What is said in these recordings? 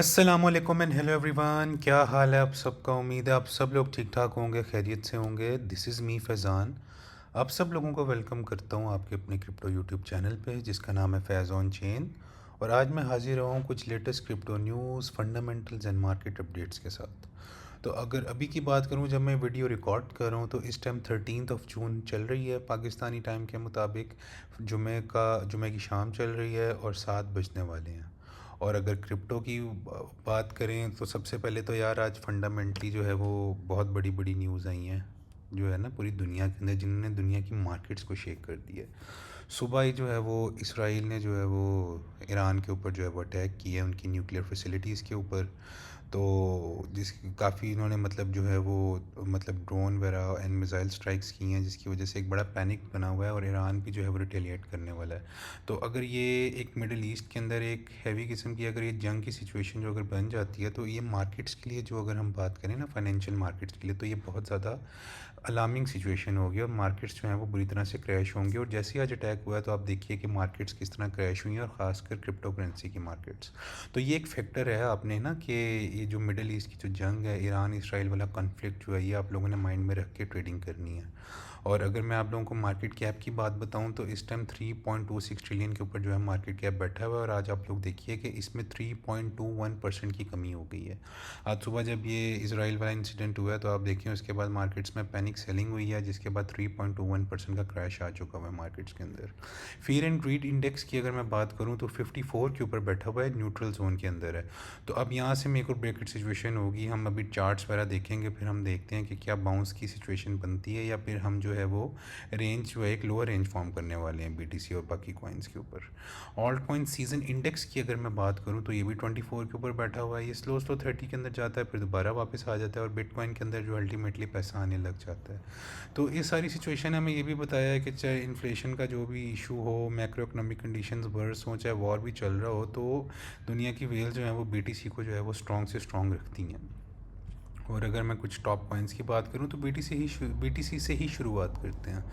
अस्सलामुअलैकुम and hello everyone, क्या हाल है आप सबका। उम्मीद है आप सब लोग ठीक ठाक होंगे, खैरियत से होंगे। This is me Faizan. आप सब लोगों को वेलकम करता हूँ आपके अपने क्रिप्टो यूट्यूब चैनल पे जिसका नाम है फैज़ ऑन चेन। और आज मैं हाजिर रहा हूँ कुछ latest crypto news, fundamentals and market updates के साथ। तो अगर अभी की बात करूँ, जब मैं वीडियो रिकॉर्ड कर रहा हूँ तो इस टाइम 13 जून चल रही है पाकिस्तानी टाइम के मुताबिक। जुमे की शाम चल रही है और 7 बजने वाले हैं। और अगर क्रिप्टो की बात करें तो सबसे पहले तो यार आज फंडामेंटली जो है वो बहुत बड़ी बड़ी न्यूज़ आई हैं जो है ना पूरी दुनिया के अंदर, जिन्होंने दुनिया की मार्केट्स को शेक कर दिया है। सुबह ही जो है वो इसराइल ने जो है वो ईरान के ऊपर जो है वो अटैक किया है, उनकी न्यूक्लियर फैसिलिटीज़ के ऊपर। तो जिस काफ़ी इन्होंने मतलब जो है वो मतलब ड्रोन वगैरह एंड मिसाइल स्ट्राइक्स की हैं, जिसकी वजह से एक बड़ा पैनिक बना हुआ है और ईरान भी जो है वो रिटेलिएट करने वाला है। तो अगर ये एक मिडल ईस्ट के अंदर एक हैवी किस्म की अगर ये जंग की सिचुएशन जो अगर बन जाती है तो ये मार्केट्स के लिए, जो अगर हम बात करें ना फाइनेंशियल मार्केट्स के लिए, तो ये बहुत ज़्यादा अलार्मिंग सिचुएशन होगी और मार्केट्स जो हैं वो बुरी तरह से क्रैश होंगे। और जैसे ही आज अटैक हुआ है तो आप देखिए कि मार्केट्स किस तरह क्रैश हुई हैं, और ख़ासकर क्रिप्टो करेंसी की मार्केट्स। तो ये एक फैक्टर है आपने ना कि ये जो मिडल ईस्ट की जो जंग है, ईरान इसराइल वाला कॉन्फ्लिक्ट जो है, ये आप लोगों ने माइंड में रख के ट्रेडिंग करनी है। और अगर मैं आप लोगों को मार्केट कैप की बात बताऊं तो इस टाइम 3.26 ट्रिलियन के ऊपर जो है मार्केट कैप बैठा हुआ है। और आज आप लोग देखिए कि इसमें 3.21% की कमी हो गई है। आज सुबह जब ये इसराइल वाला इंसिडेंट हुआ है तो आप देखिए उसके बाद मार्केट्स में पैनिक सेलिंग हुई है, जिसके बाद 3.21% का क्रैश आ चुका हुआ है मार्केट्स के अंदर। फियर एंड ग्रीड इंडेक्स की अगर मैं बात करूं तो 54 के ऊपर बैठा हुआ है, न्यूट्रल जोन के अंदर है। तो अब यहाँ से मेक और ब्रेक सिचुएशन होगी। हम अभी चार्ट्स वगैरह देखेंगे, फिर हम देखते हैं कि क्या बाउंस की सिचुएशन बनती है या फिर हम जो है वो रेंज जो है एक लोअर रेंज फॉर्म करने वाले हैं बीटीसी और बाकी कॉइन्स के ऊपर। ऑल्ट कॉइन सीजन इंडेक्स की अगर मैं बात करूँ तो ये भी 24 के ऊपर बैठा हुआ है। ये स्लो स्लो 30 के अंदर जाता है, फिर दोबारा वापस आ जाता है और बिटकॉइन के अंदर जो अल्टीमेटली पैसा आने लग जाता है। तो ये सारी सिचुएशन हमें ये भी बताया है कि चाहे इन्फ्लेशन का जो भी इशू हो, मैक्रो इकोनॉमिक कंडीशंस वर्स हो, चाहे वॉर भी चल रहा हो, तो दुनिया की वेल जो है वो बीटीसी को जो है वो स्ट्रॉन्ग से स्ट्रॉन्ग रखती हैं। और अगर मैं कुछ टॉप पॉइंट्स की बात करूं तो बीटीसी से ही शुरुआत करते हैं।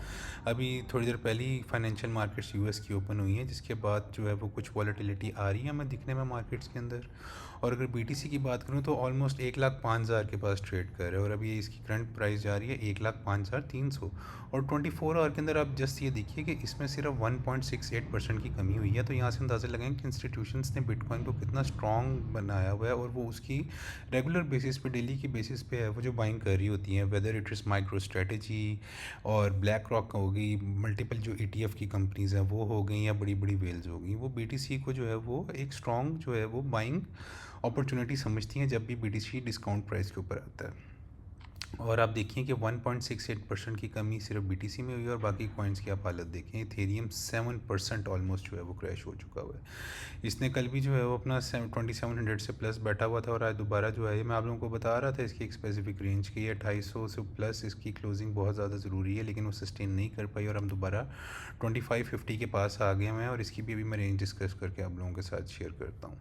अभी थोड़ी देर पहले ही फाइनेंशियल मार्केट्स यूएस की ओपन हुई हैं, जिसके बाद जो है वो कुछ वॉलेटिलिटी आ रही है हमें दिखने में मार्केट्स के अंदर। और अगर बीटीसी की बात करूं तो ऑलमोस्ट 1,05,000 के पास ट्रेड कर रहे हैं और अभी इसकी करंट प्राइस जा रही है 1,05,300। और 24 आवर के अंदर आप जस्ट ये देखिए कि इसमें सिर्फ 1.68% की कमी हुई है। तो यहाँ से अंदाज़ा लगाएं कि इंस्टीट्यूशंस ने बिटकॉइन को कितना स्ट्रॉन्ग बनाया हुआ है और वो उसकी रेगुलर बेसिस पे, डेली की बेसिस पे है वो जो बाइंग कर रही होती हैं, whether it is micro strategy और ब्लैक रॉक हो गई, मल्टीपल जो ईटीएफ की कंपनीज हैं वो हो गई, या बड़ी बड़ी वेल्स हो गई, वो बीटीसी को जो है वो एक स्ट्रॉन्ग जो है वो बाइंग अपॉर्चुनिटी समझती हैं जब भी बीटीसी डिस्काउंट प्राइस के ऊपर आता है। और आप देखिए कि 1.68% की कमी सिर्फ बीटीसी में हुई है और बाकी कॉइन्स की आप हालत देखें। इथेरियम 7% ऑलमोस्ट जो है वो क्रैश हो चुका हुआ है। इसने कल भी जो है वो अपना 2700 से प्लस बैठा हुआ था और आज दोबारा जो है, मैं आप लोगों को बता रहा था इसकी एक स्पेसिफिक रेंज की, 2800 से प्लस इसकी क्लोजिंग बहुत ज़्यादा ज़रूरी है, लेकिन वो सस्टेन नहीं कर पाई और हम दोबारा 2550 के पास आ गए हैं। और इसकी भी अभी मैं रेंज डिस्कस करके आप लोगों के साथ शेयर करता हूँ।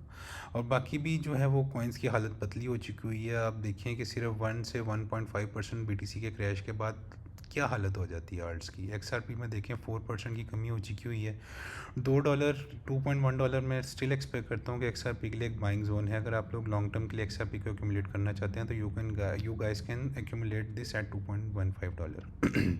और बाकी भी जो है वो कॉइन्स की हालत पतली हो चुकी हुई है। आप देखें कि सिर्फ 1 से 1.5% बीटीसी के क्रैश के बाद क्या हालत हो जाती है आर्ट्स की। एक्सआरपी में देखें 4% की कमी हो चुकी हुई है। $2, $2.1 मैं स्टिल एक्सपेक्ट करता हूँ कि एक्सआरपी के लिए एक बाइंग जोन है। अगर आप लोग लॉन्ग टर्म के लिए एक्सआरपी को एक्यूमुलेट करना चाहते हैं तो you guys can accumulate this at $2.15।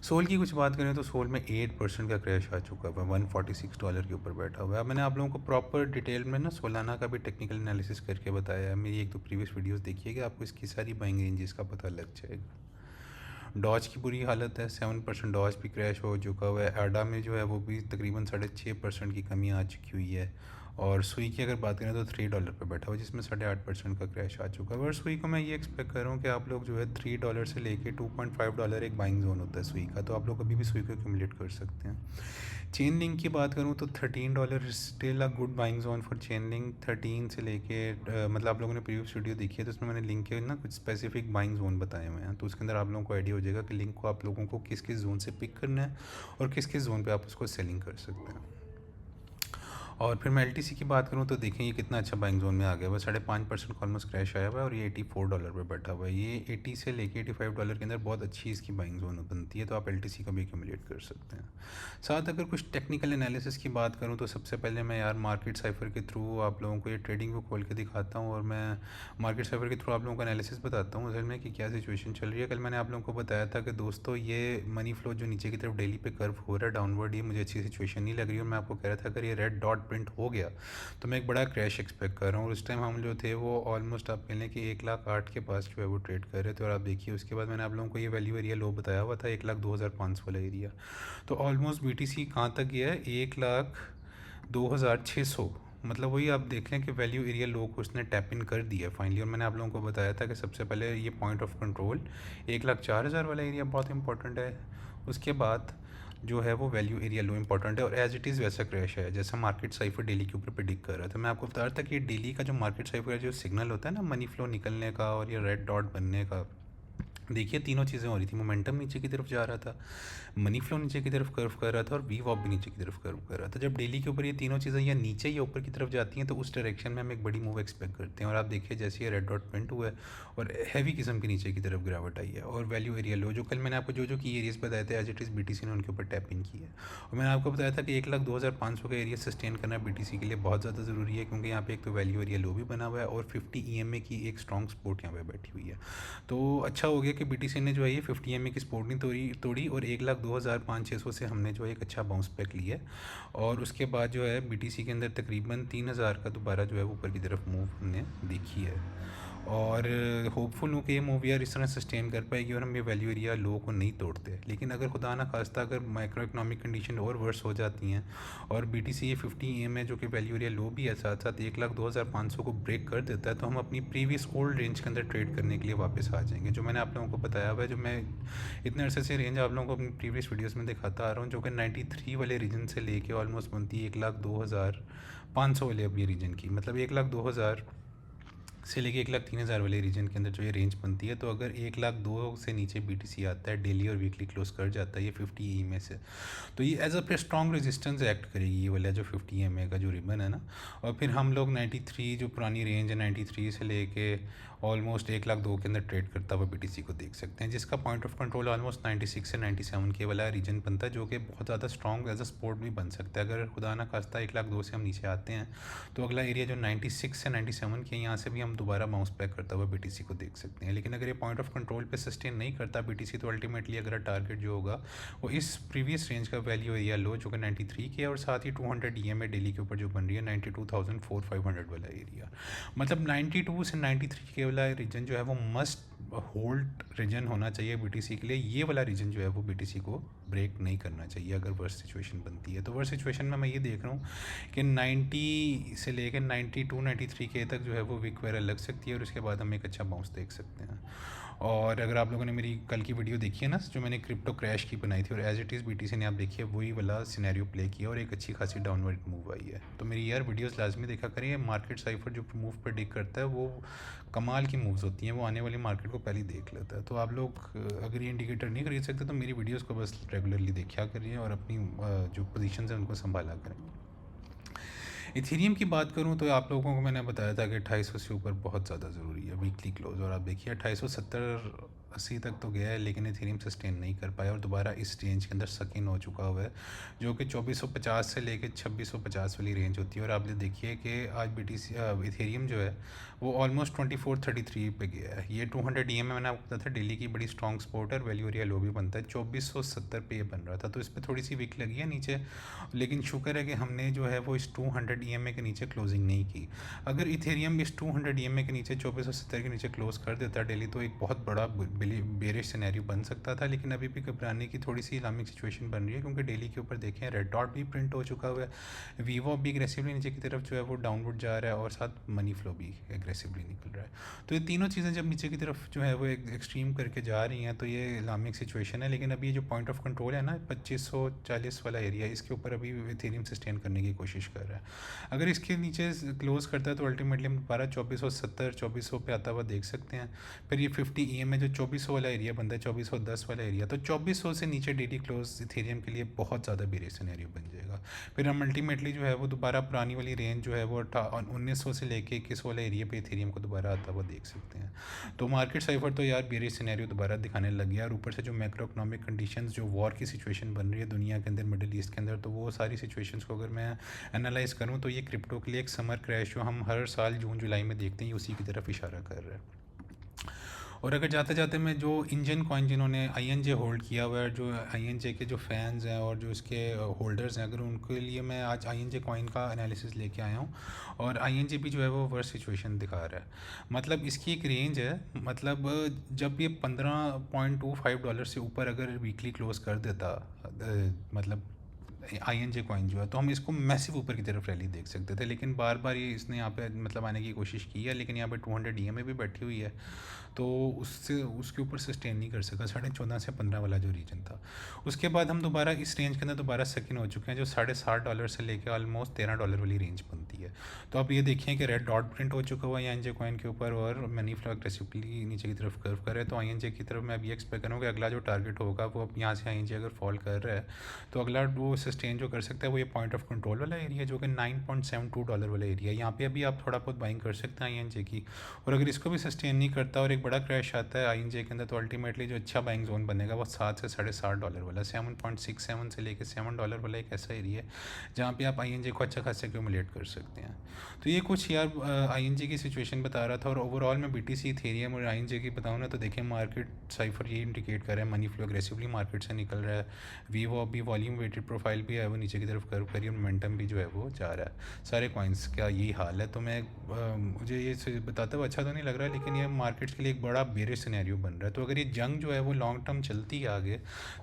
Sol की कुछ बात करें तो सोल में 8% का क्रैश आ चुका है, $146 के ऊपर बैठा हुआ है। मैंने आप लोगों को प्रॉपर डिटेल में ना सोलाना का भी टेक्निकल एनालिसिस करके बताया है। मेरी एक दो प्रीवियस वीडियोस देखिएगा, आपको इसकी सारी बाइंग रेंजेस का पता लग जाएगा। डॉज की बुरी हालत है, 7% डॉज भी क्रैश हो चुका हुआ है। एडा में जो है वो भी तकरीबन 6.5% की कमी आ चुकी हुई है। और सुई की अगर बात करें तो $3 पे बैठा हुआ है, जिसमें 8.5% का क्रैश आ चुका है। और सुई को मैं ये एक्सपेक्ट कर रहा हूँ कि आप लोग जो है $3 से लेके $2.5 एक बाइंग जोन होता है सुई का, तो आप लोग कभी भी सुई को एक्यूमुलेट कर सकते हैं। चेन लिंक की बात करूँ तो $13 still a good buying zone for chain link. 13 से लेके मतलब आप लोगों ने प्रीवियस वीडियो देखी है तो उसमें मैंने लिंक के ना कुछ स्पेसिफिक बाइंग जोन बताए हुए हैं, तो उसके अंदर आप लोगों को आइडिया हो जाएगा कि लिंक को आप लोगों को किस किस जोन से पिक करना है और किस किस जोन पे आप उसको सेलिंग कर सकते हैं। और फिर मैं एलटीसी की बात करूँ तो देखें ये कितना अच्छा बाइंग जोन में आ गया हुआ है, 5.5% का ऑलमोस्ट क्रैश आया हुआ है और ये $84 पे बैठा हुआ है। ये 80 से लेके $85 के अंदर बहुत अच्छी इसकी बाइंग जोन बनती है, तो आप एलटीसी का भी एक्यूमुलेट कर सकते हैं। साथ अगर कुछ टेक्निकल एनालिसिस की बात करूँ तो सबसे पहले मैं यार मार्केट साइफर के थ्रू आप लोगों को ये ट्रेडिंग व्यू खोल के दिखाता हूँ और मैं मार्केट साइफर के थ्रू आप लोगों को एनालिसिस बताता हूँ असल में कि क्या सिचुएशन चल रही है। कल मैंने आप लोगों को बताया था कि दोस्तों ये मनी फ्लो जो नीचे की तरफ डेली पे कर्व हो रहा है डाउनवर्ड, ये मुझे अच्छी सिचुएशन नहीं लग रही और मैं आपको कह रहा था अगर ये रेड डॉट प्रिंट हो गया तो मैं एक बड़ा क्रैश एक्सपेक्ट कर रहा हूँ। और उस टाइम हम जो थे वो ऑलमोस्ट आप कह लें कि 1,08,000 के पास जो है वो ट्रेड कर रहे थे। और आप देखिए उसके बाद मैंने आप लोगों को ये वैल्यू एरिया लो बताया हुआ था 1,02,500 वाला एरिया, तो ऑलमोस्ट बीटीसी कहाँ तक गया है 1,02,600। मतलब वही आप देख लें कि वैल्यू एरिया लो को उसने टैप इन कर दिया फाइनली। और मैंने आप लोगों को बताया था कि सबसे पहले ये पॉइंट ऑफ कंट्रोल 1,04,000 वाला एरिया बहुत इंपॉर्टेंट है। उसके बाद जो है वो वैल्यू एरिया लो इंपॉर्टेंट है और एज इट इज़ वैसा क्रैश है जैसा मार्केट साइफर डेली के ऊपर प्रेडिक्ट कर रहा था। मैं आपको बता रहा था कि ये डेली का जो मार्केट साइफर का जो सिग्नल होता है ना मनी फ्लो निकलने का और ये रेड डॉट बनने का, देखिए तीनों चीज़ें हो रही थी। मोमेंटम नीचे की तरफ जा रहा था, मनी फ्लो नीचे की तरफ कर्व कर रहा था और वी वॉप भी नीचे की तरफ कर्व कर रहा था। जब डेली के ऊपर ये तीनों चीज़ें या नीचे या ऊपर की तरफ जाती हैं तो उस डायरेक्शन में हम एक बड़ी मूव एक्सपेक्ट करते हैं। और आप देखिए जैसे ये रेड डॉट प्रिंट हुआ है और हैवी किस्म की नीचे की तरफ गिरावट आई है और वैल्यू एरिया लो जो कल मैंने आपको जो की एरियाज बताए थे एज इट इज़ बीटीसी ने उनके ऊपर टैप इन किया है। और मैंने आपको बताया था कि 1,02,500 का एरिया सस्टेन करना बीटीसी के लिए बहुत ज़्यादा ज़रूरी है क्योंकि यहाँ पे एक तो वैल्यू एरिया लो भी बना हुआ है और 50 EMA की एक स्ट्रॉन्ग सपोर्ट यहाँ पे बैठी हुई है। तो अच्छा हो गया कि बीटीसी ने जो है ये 50 EMA की सपोर्ट नहीं तोड़ी और 1,02,500-600 से हमने जो है एक अच्छा बाउंस बैक लिया और उसके बाद जो है बीटीसी के अंदर तकरीबन 3,000 का दोबारा जो है ऊपर की तरफ मूव हमने देखी है। और होपफुल हूँ कि ये मूव यार इस तरह सस्टेन कर पाएगी और हम ये वैल्यू एरिया लो को नहीं तोड़ते। लेकिन अगर खुदा ना खास्ता अगर माइक्रो इकनॉमिक कंडीशन और वर्स हो जाती हैं और बीटीसी ये 50 EMA जो कि वैल्यू एरिया लो भी है साथ साथ 1,02,500 को ब्रेक कर देता है तो हम अपनी प्रीवियस ओल्ड रेंज के अंदर ट्रेड करने के लिए वापस आ जाएंगे। जो मैंने आप लोगों को बताया हुआ है, जो मैं इतने अरसे से रेंज आप लोगों को अपनी प्रीवियस वीडियोज़ में दिखाता आ रहा हूँ जो कि 93 वाले रीजन से लेके ऑलमोस्ट बनती है 1,02,500 वाले अब ये रीजन की, मतलब 1,02,000 से लेके 1,03,000 वाले रीजन के अंदर जो ये रेंज बनती है। तो अगर 1,02,000 से नीचे बीटीसी आता है डेली और वीकली क्लोज कर जाता है ये 50 EMA से, तो ये as a strong resistance act करेगी ये वाला जो 50 EMA का जो रिबन है ना। और फिर हम लोग 93 जो पुरानी रेंज है 93 से लेके ऑलमोस्ट 1,02,000 के अंदर ट्रेड करता हुआ बीटीसी को देख सकते हैं, जिसका पॉइंट ऑफ कंट्रोल ऑलमोस्ट 96 से 97 के वाला रीजन बनता है जो कि बहुत ज़्यादा स्ट्रॉन्ग एज अ सपोर्ट भी बन सकता है। अगर खुदा ना खास्ता 1,02,000 से हम नीचे आते हैं तो अगला एरिया जो 96 से 97 के यहाँ से भी हम दोबारा बाउंस बैक करता हुआ बीटीसी को देख सकते हैं। लेकिन अगर ये पॉइंट ऑफ कंट्रोल पे सस्टेन नहीं करता बीटीसी तो अल्टीमेटली अगर टारगेट जो होगा वो इस प्रीवियस रेंज का वैल्यू एरिया लो जो कि 93 के और साथ ही 200 EMA डेली के ऊपर जो बन रही है 92,400 वाला एरिया, मतलब 92 से 93 के वाला रीजन जो है वो मस्ट होल्ड रीजन होना चाहिए बीटीसी के लिए। ये वाला रीजन जो है वो बीटीसी को ब्रेक नहीं करना चाहिए अगर वर्स्ट सिचुएशन बनती है। तो वर्स्ट सिचुएशन में मैं ये देख रहा हूँ कि 90 से लेकर 92 93 के तक जो है वो वीक वगैरह लग सकती है और उसके बाद हम एक अच्छा बाउंस देख सकते हैं। और अगर आप लोगों ने मेरी कल की वीडियो देखी है ना जो मैंने क्रिप्टो क्रैश की बनाई थी और एज इट इज़ बीटीसी ने आप देखिए वही वाला सिनेरियो प्ले किया और एक अच्छी खासी डाउनवर्ड मूव आई है। तो मेरी यार वीडियोस लाजमी देखा करिए। मार्केट साइफर जो मूव प्रेडिक्ट करता है वो कमाल की मूव्स होती हैं, वो आने वाली मार्केट को पहले ही देख लेता है। तो आप लोग अगर ये इंडिकेटर नहीं खरीद सकते तो मेरी वीडियोज़ को बस रेगुलरली देखा करिए और अपनी जो पोजीशंस हैं उनको संभाला करें। इथेरियम की बात करूं तो आप लोगों को मैंने बताया था कि 250 से ऊपर बहुत ज़्यादा ज़रूरी है वीकली क्लोज, और आप देखिए 270-80 तक तो गया है लेकिन इथेरियम सस्टेन नहीं कर पाया और दोबारा इस रेंज के अंदर सकिन हो चुका हुआ है जो कि 2450 से लेकर 2650 वाली रेंज होती है। और आप देखिए कि आज बीटीसी इथेरियम जो है वो ऑलमोस्ट 2433 पे गया है। ये 200 EMA मैंने आपको बताया था डेली की बड़ी स्ट्रॉन्ग सपोर्ट है और वैल्यू एरिया लो भी बनता है। 2470 पे ये बन रहा था तो इस पर थोड़ी सी वीक लगी है नीचे, लेकिन शुक्र है कि हमने जो है वो इस 200 EMA के नीचे क्लोजिंग नहीं की। अगर इथेरियम इस 200 EMA के नीचे 2470 के नीचे क्लोज कर देता डेली तो एक बहुत बड़ा बेरिश सिनेरियो बन सकता था। लेकिन अभी भी घबराने की थोड़ी सी इस्लामिक सिचुएशन बन रही है क्योंकि डेली के ऊपर देखें रेड डॉट भी प्रिंट हो चुका हुआ है, वीवो भी एग्रेसिवली नीचे की तरफ जो है वो डाउनवर्ड जा रहा है और साथ मनी फ्लो भी एग्रेसिवली निकल रहा है। तो ये तीनों चीज़ें जब नीचे की तरफ जो है वो एक्सट्रीम करके जा रही हैं तो ये इस्लामिक सिचुएशन है। लेकिन अभी ये जो पॉइंट ऑफ कंट्रोल है ना 2540 वाला एरिया, इसके ऊपर अभी इथेरियम सस्टेन करने की कोशिश कर रहा है। अगर इसके नीचे क्लोज करता है तो अल्टीमेटली हम दोबारा 2470 2400 पे आता हुआ देख सकते हैं। फिर ये 50 EMA जो 2400 वाला एरिया बनता है, 2410 वाला एरिया, तो 2400 से नीचे डेली क्लोज इथेरियम के लिए बहुत ज़्यादा बेरिश सिनेरियो बन जाएगा। फिर हम अल्टीमेटली जो है वो दोबारा पुरानी वाली रेंज जो है वो 1900 से लेके 2100 वाला एरिया पे इथेरियम को दोबारा आता हुआ देख सकते हैं। तो मार्केट साइफर तो यार बेरिश सिनेरियो दोबारा दिखाने लग गया, और ऊपर से जो मैक्रो इकोनॉमिक कंडीशंस, जो वॉर की सिचुएशन बन रही है दुनिया के अंदर, मिडिल ईस्ट के अंदर, तो वो सारी सिचुएशंस को अगर मैं एनालाइज़ करूँ तो ये क्रिप्टो के लिए एक समर क्रैश जो हम हर साल जून जुलाई में देखते हैं, उसी की तरफ इशारा कर रहा है। और अगर जाते जाते मैं जो इंजन कॉइन जिन्होंने INJ होल्ड किया हुआ है, जो INJ के जो फैंस हैं और जो इसके होल्डर्स हैं, अगर उनके लिए मैं आज INJ कॉइन का एनालिसिस लेके आया हूँ, और INJ भी जो है वो वर्स्ट सिचुएशन दिखा रहा है। मतलब इसकी एक रेंज है, मतलब जब ये $15.25 से ऊपर अगर वीकली क्लोज कर देता, मतलब INJ कॉइन जो है, तो हम इसको मैसिव ऊपर की तरफ रैली देख सकते थे, लेकिन बार बार ये इसने यहाँ पे मतलब आने की कोशिश की है, लेकिन यहाँ पे 200 EMA भी बैठी हुई है, तो उससे उसके ऊपर सस्टेन नहीं कर सका 14.5 से 15 वाला जो रीजन था। उसके बाद हम दोबारा इस रेंज के अंदर दोबारा सेकंड हो चुके हैं, जो $7.5 से लेकर ऑलमोस्ट $13 वाली रेंज बनती है। तो अब ये देखिए कि रेड डॉट प्रिंट हो चुका हुआ है INJ कॉइन के ऊपर, और मनी फ्लो अग्रेसिवली नीचे की तरफ कर्व कर रहा है। तो INJ की तरफ मैं अभी एक्सपेक्ट करूँगा अगला जो टारगेट होगा वो, अब यहाँ से INJ अगर फॉल कर रहा है तो अगला वो सस्टेन जो कर सकता है वो ये पॉइंट ऑफ कंट्रोल वाला एरिया, जो कि $9.72 वाला एरिया है। यहाँ पे अभी आप थोड़ा बहुत बाइंग कर सकते हैं INJ की, और अगर इसको भी सस्टेन नहीं करता और एक बड़ा क्रैश आता है INJ के अंदर, तो अल्टीमेटली जो अच्छा बाइंग जोन बनेगा वो $7 से $7.5 वाला, 7.67 से लेकर $7 वाला एक ऐसा एरिया है जहाँ पे आप INJ को अच्छा खासा एक्यूमुलेट कर सकते हैं। तो ये कुछ यार INJ की सिचुएशन बता रहा था। और ओवरऑल में BTC, इथेरियम और INJ की बताऊँ ना, तो देखिए मार्केट साइफर ये इंडिकेट कर रहा है मनी फ्लो अग्रेसिवली मार्केट से निकल रहा है। वीवो भी वॉल्यूम वेटेड प्रोफाइल भी है वो नीचे की तरफ कर्व करिए, मोमेंटम भी जो है वो जा रहा है। सारे कॉइन्स का यही हाल है। तो मैं मुझे ये बताते हुए अच्छा तो नहीं लग रहा है, लेकिन ये मार्केट्स के लिए एक बड़ा बेरिश सिनेरियो बन रहा है। तो अगर ये जंग जो है वो लॉन्ग टर्म चलती है आगे,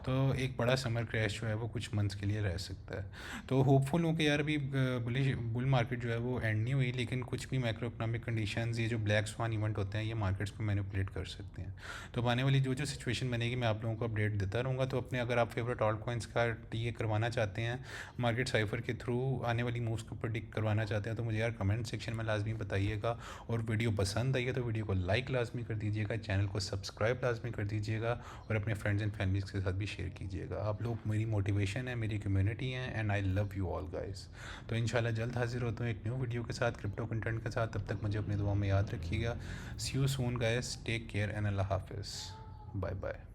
तो एक बड़ा समर क्रैश जो है वो कुछ मंथ्स के लिए रह सकता है। तो होपफुल हूँ कि यार अभी बुल मार्केट जो है वो एंड नहीं हुई, लेकिन कुछ भी मैक्रो इकोनॉमिक कंडीशंस, ये जो ब्लैक स्वान इवेंट होते हैं, ये मार्केट्स को मैनिपुलेट कर सकते हैं। तो आने वाली जो जो सिचुएशन बनेगी मैं आप लोगों को अपडेट देता रहूँगा। तो अपने अगर आप फेवरेट ऑल्ट कॉइन्स का ये करवाना चाहते हैं मार्केट साइफर के थ्रू, आने वाली मूव्स को प्रेडिक्ट करवाना चाहते हैं, तो मुझे यार कमेंट सेक्शन में लाजमी बताइएगा। और वीडियो पसंद आई है तो वीडियो को लाइक लाजमी कर दीजिएगा, चैनल को सब्सक्राइब लाजमी कर दीजिएगा, और अपने फ्रेंड्स एंड फैमिलीज़ के साथ भी शेयर कीजिएगा। आप लोग मेरी मोटिवेशन है, मेरी कम्युनिटी है, and I love you all guys. तो इंशाल्लाह जल्द हाजिर होता हूँ एक न्यू वीडियो के साथ, क्रिप्टो कंटेंट के साथ। तब तक मुझे अपनी दुआ में याद रखिएगा। See you soon guys, take care and अल्लाह हाफिज़, बाय बाय।